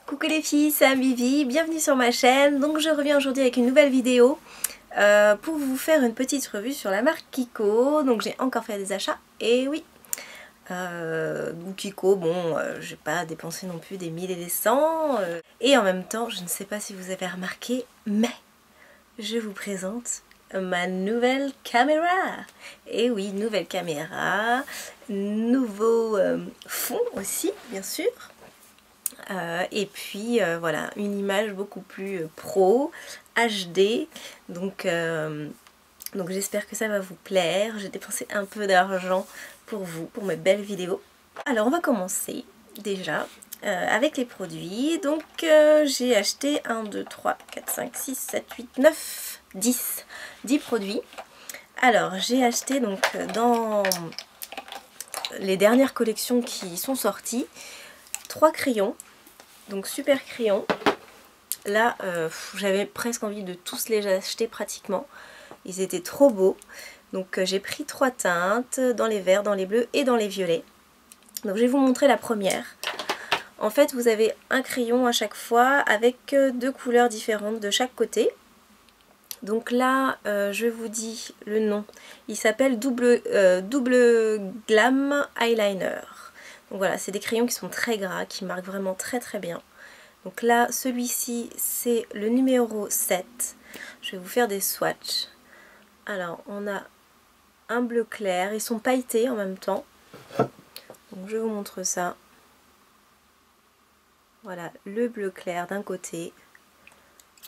Coucou les filles, c'est Vivi, bienvenue sur ma chaîne. Donc je reviens aujourd'hui avec une nouvelle vidéo pour vous faire une petite revue sur la marque Kiko. Donc j'ai encore fait des achats, et oui, Kiko, bon, j'ai pas dépensé non plus des 1000 et des 100. Et en même temps, je ne sais pas si vous avez remarqué, mais je vous présente ma nouvelle caméra. Et oui, nouvelle caméra, nouveau fond aussi, bien sûr. Et puis voilà, une image beaucoup plus pro, HD, donc j'espère que ça va vous plaire. J'ai dépensé un peu d'argent pour vous, pour mes belles vidéos. Alors on va commencer déjà avec les produits. Donc j'ai acheté 1, 2, 3, 4, 5, 6, 7, 8, 9, 10 produits. Alors j'ai acheté donc dans les dernières collections qui sont sorties 3 crayons. Donc super crayons. Là j'avais presque envie de tous les acheter pratiquement. Ils étaient trop beaux. Donc j'ai pris 3 teintes dans les verts, dans les bleus et dans les violets. Donc je vais vous montrer la première. En fait vous avez un crayon à chaque fois avec 2 couleurs différentes de chaque côté. Donc là je vous dis le nom. Il s'appelle double Glam Eyeliner. Donc voilà, c'est des crayons qui sont très gras, qui marquent vraiment très très bien. Donc là, celui-ci, c'est le numéro 7. Je vais vous faire des swatchs. Alors, on a un bleu clair. Ils sont pailletés en même temps. Donc je vous montre ça. Voilà, le bleu clair d'un côté.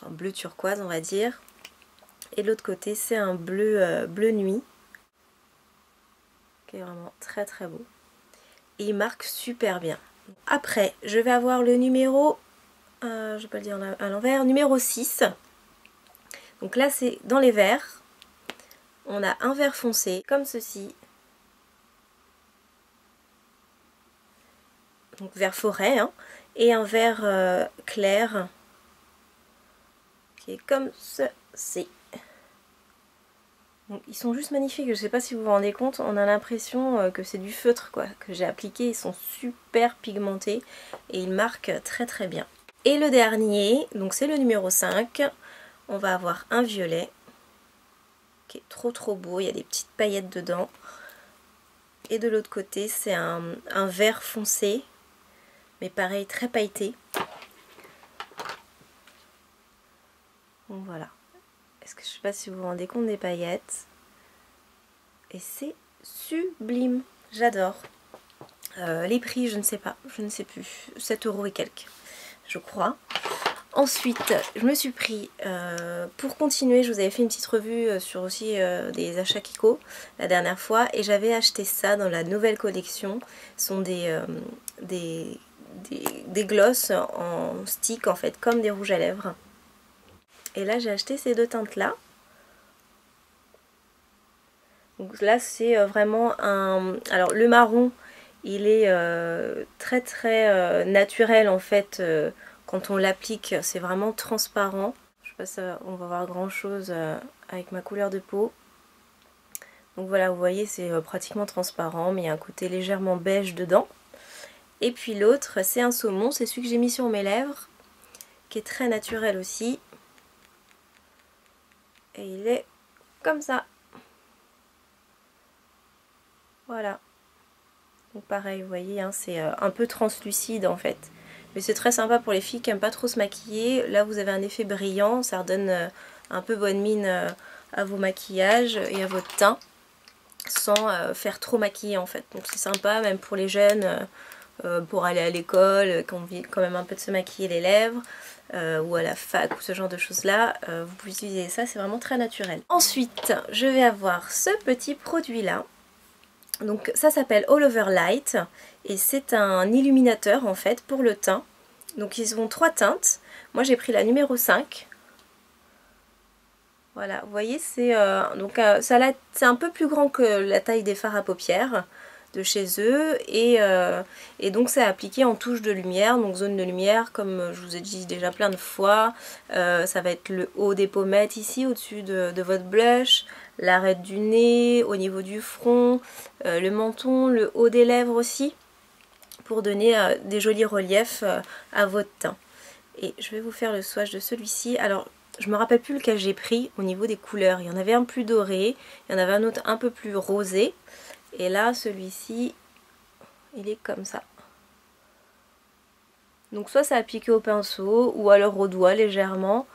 Un bleu turquoise, on va dire. Et de l'autre côté, c'est un bleu, bleu nuit. Qui est vraiment très très beau. Et il marque super bien. Après, je vais avoir le numéro, je vais pas le dire à l'envers, numéro 6. Donc là, c'est dans les verts. On a un vert foncé, comme ceci. Donc vert forêt, hein, et un vert clair, qui est comme ceci. Donc, ils sont juste magnifiques, je ne sais pas si vous vous rendez compte, on a l'impression que c'est du feutre quoi, que j'ai appliqué. Ils sont super pigmentés et ils marquent très très bien. Et le dernier, donc c'est le numéro 5, on va avoir un violet qui est trop trop beau, il y a des petites paillettes dedans. Et de l'autre côté c'est un vert foncé, mais pareil très pailleté. Donc voilà. Est-ce que je sais pas si vous vous rendez compte des paillettes. Et c'est sublime. J'adore. Les prix, je ne sais pas. Je ne sais plus. 7 € et quelques, je crois. Ensuite, je me suis pris, pour continuer, je vous avais fait une petite revue sur aussi des achats Kiko la dernière fois. Et j'avais acheté ça dans la nouvelle collection. Ce sont des glosses en stick en fait, comme des rouges à lèvres. Et là j'ai acheté ces 2 teintes là. Donc là c'est vraiment un... Alors le marron il est très très naturel en fait. Quand on l'applique c'est vraiment transparent. Je sais pas si on va voir grand chose avec ma couleur de peau. Donc voilà, vous voyez c'est pratiquement transparent, mais il y a un côté légèrement beige dedans. Et puis l'autre c'est un saumon, c'est celui que j'ai mis sur mes lèvres, qui est très naturel aussi. Et il est comme ça. Voilà. Donc pareil, vous voyez, hein, c'est un peu translucide en fait. Mais c'est très sympa pour les filles qui n'aiment pas trop se maquiller. Là vous avez un effet brillant, ça redonne un peu bonne mine à vos maquillages et à votre teint. Sans faire trop maquiller en fait. Donc c'est sympa même pour les jeunes, pour aller à l'école, qui ont envie quand même un peu de se maquiller les lèvres. Ou à la fac ou ce genre de choses là, vous pouvez utiliser ça, c'est vraiment très naturel. Ensuite je vais avoir ce petit produit là, donc ça s'appelle All Over Light et c'est un illuminateur en fait pour le teint. Donc ils ont 3 teintes, moi j'ai pris la numéro 5. Voilà, vous voyez c'est c'est un peu plus grand que la taille des fards à paupières de chez eux et donc c'est appliqué en touche de lumière, donc zone de lumière comme je vous ai dit déjà plein de fois. Ça va être le haut des pommettes ici au-dessus de votre blush, l'arête du nez, au niveau du front, le menton, le haut des lèvres aussi, pour donner des jolis reliefs à votre teint. Et je vais vous faire le swatch de celui-ci. Alors je me rappelle plus lequel j'ai pris au niveau des couleurs. Il y en avait un plus doré, il y en avait un autre un peu plus rosé. Et là celui-ci il est comme ça. Donc soit ça a piqué au pinceau ou alors au doigt légèrement.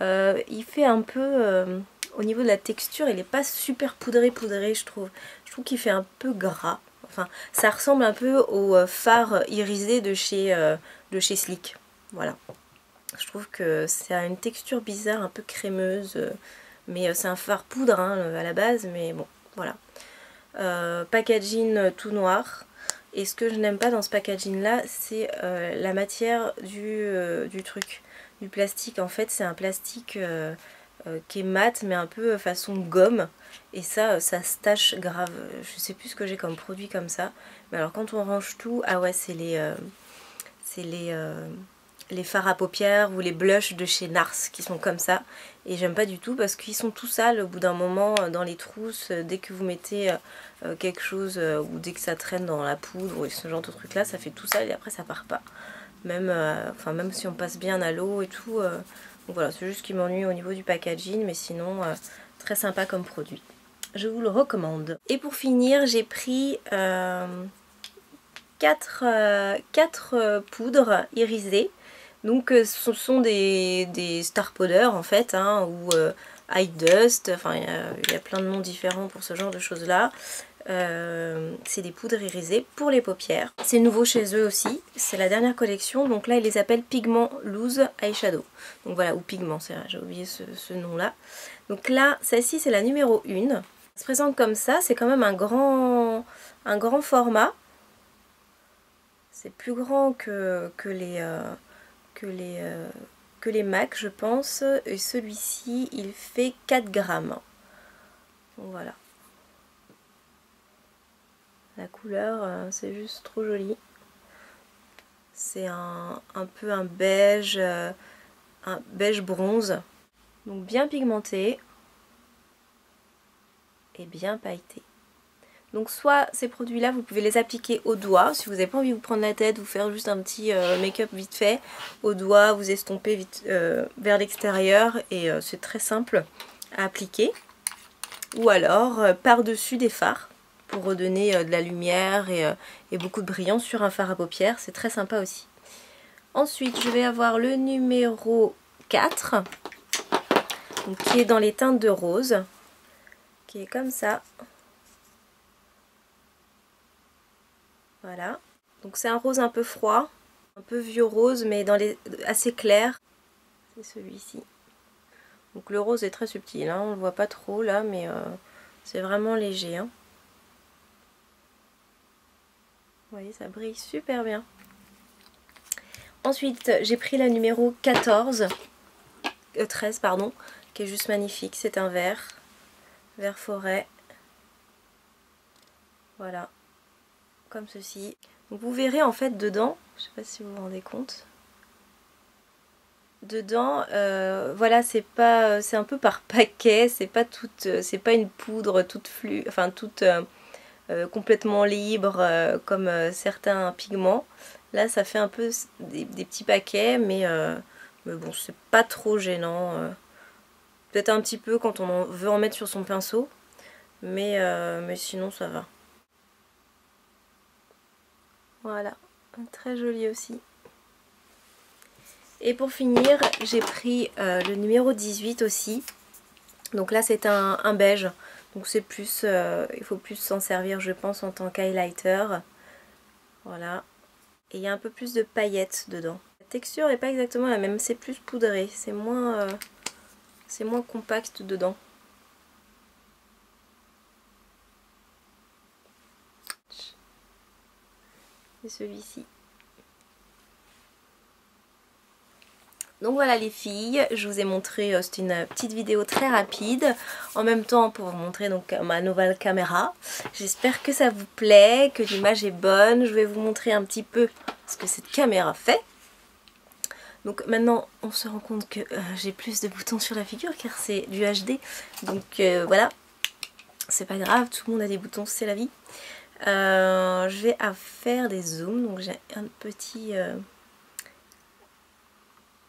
Il fait un peu... au niveau de la texture, il n'est pas super poudré je trouve. Je trouve qu'il fait un peu gras. Enfin, ça ressemble un peu au fard irisé de chez Sleek. Voilà. Je trouve que ça a une texture bizarre, un peu crémeuse. Mais c'est un fard poudre hein, à la base, mais bon, voilà. Packaging tout noir. Et ce que je n'aime pas dans ce packaging là, c'est la matière du truc, du plastique. En fait, c'est un plastique qui est mat, mais un peu façon gomme. Et ça se tache grave. Je sais plus ce que j'ai comme produit comme ça. Mais alors quand on range tout, ah ouais, c'est les fards à paupières ou les blushs de chez Nars qui sont comme ça. Et j'aime pas du tout parce qu'ils sont tout sales au bout d'un moment dans les trousses. Dès que vous mettez quelque chose ou dès que ça traîne dans la poudre ou ce genre de truc là, ça fait tout sale et après ça part pas. Même, même si on passe bien à l'eau et tout. Donc voilà, c'est juste ce qui m'ennuie au niveau du packaging, mais sinon très sympa comme produit. Je vous le recommande. Et pour finir, j'ai pris 4 poudres irisées. Donc ce sont des star powder en fait, hein, ou eye dust, enfin il y a plein de noms différents pour ce genre de choses là. C'est des poudres irisées pour les paupières. C'est nouveau chez eux aussi, c'est la dernière collection, donc là ils les appellent Pigment Loose Eyeshadow. Donc voilà, ou Pigment, j'ai oublié ce nom là. Donc là, celle-ci c'est la numéro 1. Elle se présente comme ça, c'est quand même un grand format. C'est plus grand que les MAC je pense, et celui-ci il fait 4 grammes. Donc voilà. La couleur c'est juste trop joli. C'est un peu un beige bronze. Donc bien pigmenté et bien pailleté. Donc soit ces produits là vous pouvez les appliquer au doigt si vous n'avez pas envie de vous prendre la tête, vous faire juste un petit make-up vite fait au doigt, vous estompez vite vers l'extérieur et c'est très simple à appliquer. Ou alors par dessus des fards pour redonner de la lumière et beaucoup de brillance sur un fard à paupières, c'est très sympa aussi. Ensuite je vais avoir le numéro 4 donc, qui est dans les teintes de rose, qui est comme ça. Voilà, donc c'est un rose un peu froid, un peu vieux rose mais assez clair. C'est celui-ci. Donc le rose est très subtil, hein, on ne le voit pas trop là mais c'est vraiment léger. Hein. Vous voyez, ça brille super bien. Ensuite j'ai pris la numéro 13 pardon, qui est juste magnifique. C'est un vert forêt. Voilà, comme ceci. Donc vous verrez en fait dedans, je ne sais pas si vous vous rendez compte, dedans voilà, c'est un peu par paquet, c'est pas une poudre toute complètement libre comme certains pigments. Là ça fait un peu des petits paquets mais bon c'est pas trop gênant, peut-être un petit peu quand on veut en mettre sur son pinceau mais sinon ça va. Voilà, très joli aussi. Et pour finir, j'ai pris le numéro 18 aussi. Donc là c'est un beige. Donc c'est plus, il faut plus s'en servir je pense en tant qu'highlighter. Voilà. Et il y a un peu plus de paillettes dedans. La texture n'est pas exactement la même, c'est plus poudré. C'est moins compact dedans. Et celui-ci. Donc voilà les filles, je vous ai montré, c'est une petite vidéo très rapide, en même temps pour vous montrer donc ma nouvelle caméra. J'espère que ça vous plaît, que l'image est bonne. Je vais vous montrer un petit peu ce que cette caméra fait. Donc maintenant on se rend compte que j'ai plus de boutons sur la figure car c'est du HD. Donc voilà, c'est pas grave, tout le monde a des boutons, c'est la vie. Je vais faire des zooms, donc j'ai un petit...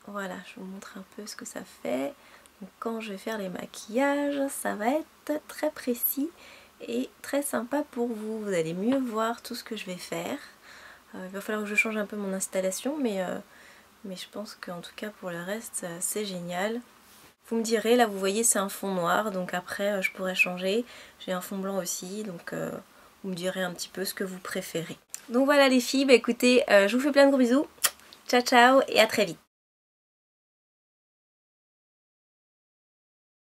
Voilà, je vous montre un peu ce que ça fait. Donc, quand je vais faire les maquillages, ça va être très précis et très sympa pour vous. Vous allez mieux voir tout ce que je vais faire. Il va falloir que je change un peu mon installation, mais je pense qu'en tout cas pour le reste, c'est génial. Vous me direz, là vous voyez c'est un fond noir, donc après je pourrais changer. J'ai un fond blanc aussi, donc vous me direz un petit peu ce que vous préférez. Donc voilà les filles, bah écoutez, je vous fais plein de gros bisous. Ciao ciao et à très vite.